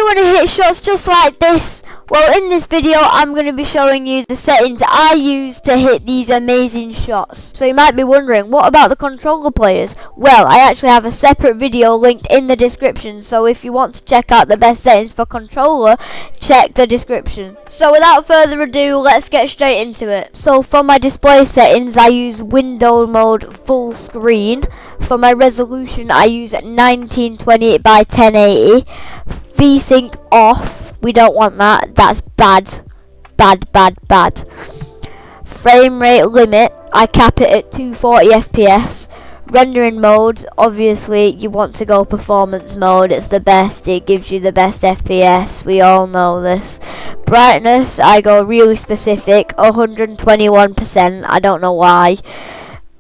you want to hit shots just like this? Well, in this video I'm going to be showing you the settings I use to hit these amazing shots. So you might be wondering, what about the controller players? Well, I actually have a separate video linked in the description, so if you want to check out the best settings for controller, check the description. So without further ado, let's get straight into it. So for my display settings, I use window mode full screen. For my resolution, I use 1920 by 1080. VSync off. We don't want that. That's bad. Bad. Frame rate limit, I cap it at 240 FPS. Rendering mode, obviously you want to go performance mode. It's the best. It gives you the best FPS. We all know this. Brightness, I go really specific, 121%. I don't know why.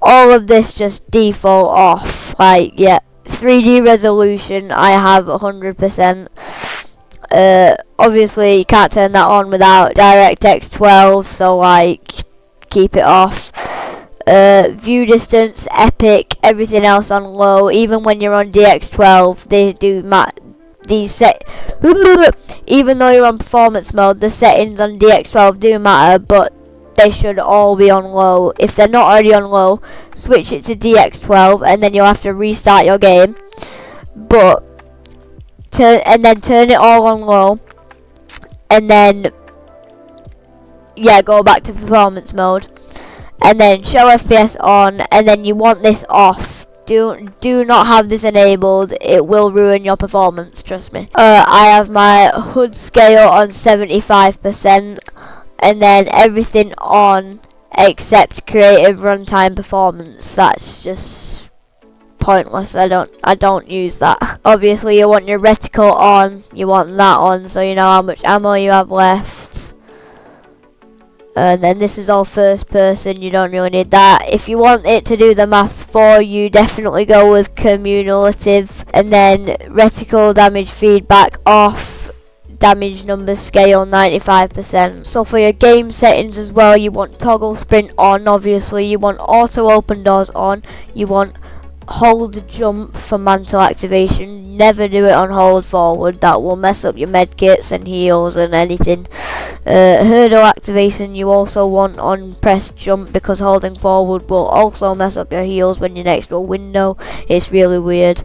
All of this just default off. Like, yeah. 3D resolution, I have 100%. Obviously you can't turn that on without DirectX 12, so like keep it off. View distance, epic. Everything else on low. Even when you're on DX12, they do even though you're on performance mode, the settings on DX12 do matter, but they should all be on low. If they're not already on low, switch it to DX12 and then you'll have to restart your game. But and then turn it all on low, and then go back to performance mode, and then show FPS on, and then you want this off. Do not have this enabled. It will ruin your performance, trust me. I have my HUD scale on 75%, and then everything on except creative runtime performance. That's just pointless. I don't use that. Obviously you want your reticle on, you want that on so you know how much ammo you have left. And then this is all first person, you don't really need that. If you want it to do the maths for you, definitely go with cumulative. And then reticle damage feedback off, damage number scale 95%. So for your game settings as well, you want toggle sprint on, obviously you want auto open doors on, you want hold jump for mantle activation. Never do it on hold forward, that will mess up your medkits and heals and anything. Hurdle activation you also want on press jump, because holding forward will also mess up your heals when you're next to a window. It's really weird.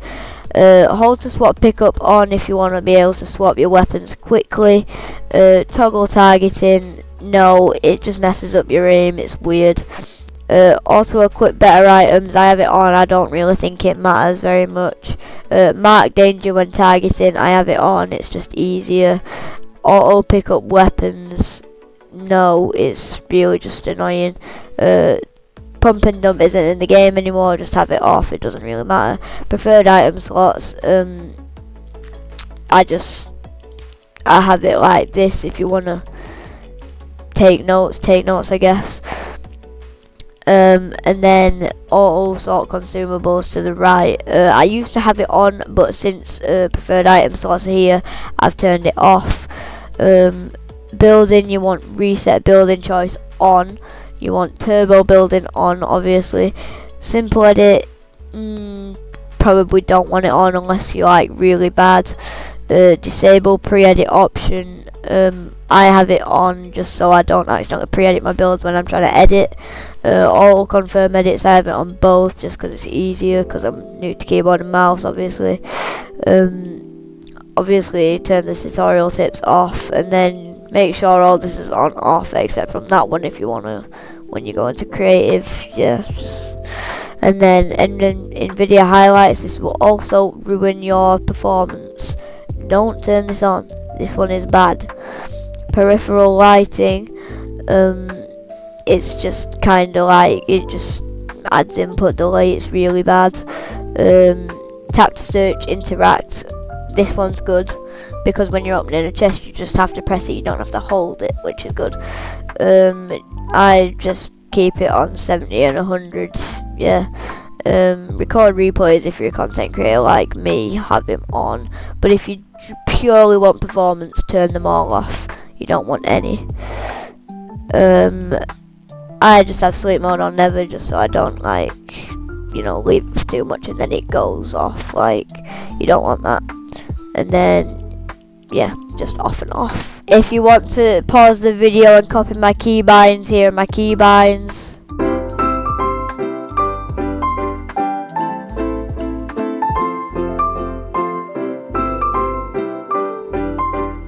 Hold to swap pickup on if you want to be able to swap your weapons quickly. Toggle targeting, no, it just messes up your aim, it's weird. Auto equip better items, I have it on, I don't really think it matters very much. Mark danger when targeting, I have it on, it's just easier. Auto pick up weapons, no, it's really just annoying. Pump and dump isn't in the game anymore, just have it off, it doesn't really matter. Preferred item slots, I have it like this. If you wanna take notes I guess. And then auto sort consumables to the right. I used to have it on, but since preferred item slots are here, I've turned it off. Building, you want reset building choice on. You want turbo building on, obviously. Simple edit, probably don't want it on unless you're like really bad. Disable pre-edit option. I have it on just so I don't accidentally pre-edit my builds when I'm trying to edit. All confirm edits, I have it on both just because it's easier, because I'm new to keyboard and mouse, obviously. Obviously turn the tutorial tips off, and then make sure all this is on off except from that one if you want to, when you go into creative. And then in video highlights, this will also ruin your performance. Don't turn this on, this one is bad. Peripheral lighting, it's just kind of like, it just adds input delay, it's really bad. Tap to search, interact, this one's good, because when you're opening a chest you just have to press it, you don't have to hold it, which is good. I just keep it on 70 and 100, record replays if you're a content creator like me, have them on, but if you purely want performance, turn them all off, you don't want any. I just have sleep mode on never, just so I don't like, leave too much and then it goes off, like, you don't want that. And then yeah, just off and off. If you want to pause the video and copy my keybinds, here are my keybinds.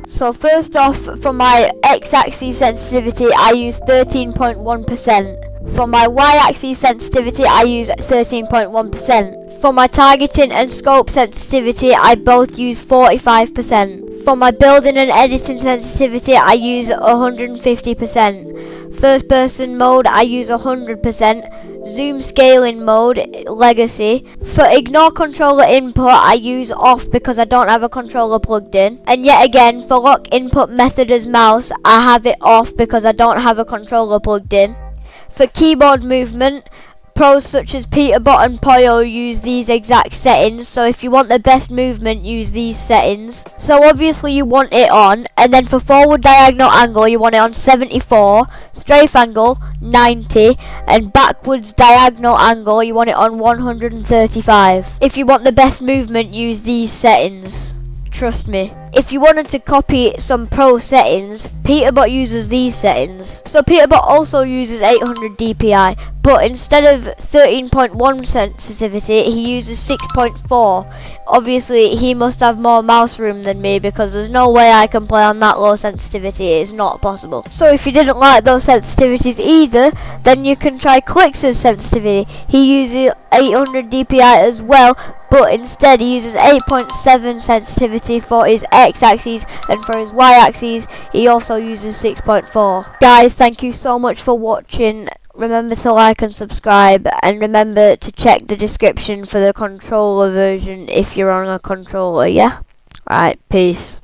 So first off, for my x-axis sensitivity, I use 13.1%. For my y-axis sensitivity, I use 13.1%. For my targeting and scope sensitivity, I both use 45%. For my building and editing sensitivity, I use 150%. First person mode, I use 100%. Zoom scaling mode, legacy. For ignore controller input, I use off because I don't have a controller plugged in. And yet again, for lock input method as mouse, I have it off because I don't have a controller plugged in. For keyboard movement, pros such as Peterbot and Poyo use these exact settings, so if you want the best movement, use these settings. So obviously you want it on, and then for forward diagonal angle you want it on 74, strafe angle 90, and backwards diagonal angle you want it on 135. If you want the best movement, use these settings. Trust me. If you wanted to copy some pro settings, Peterbot uses these settings. So Peterbot also uses 800 DPI, but instead of 13.1 sensitivity, he uses 6.4. Obviously, he must have more mouse room than me because there's no way I can play on that low sensitivity. It's not possible. So if you didn't like those sensitivities either, then you can try Clix's sensitivity. He uses 800 DPI as well, but instead he uses 8.7 sensitivity for his x-axis, and for his y-axis he also uses 6.4. Guys, thank you so much for watching. Remember to like and subscribe, and remember to check the description for the controller version if you're on a controller, yeah? Alright, peace.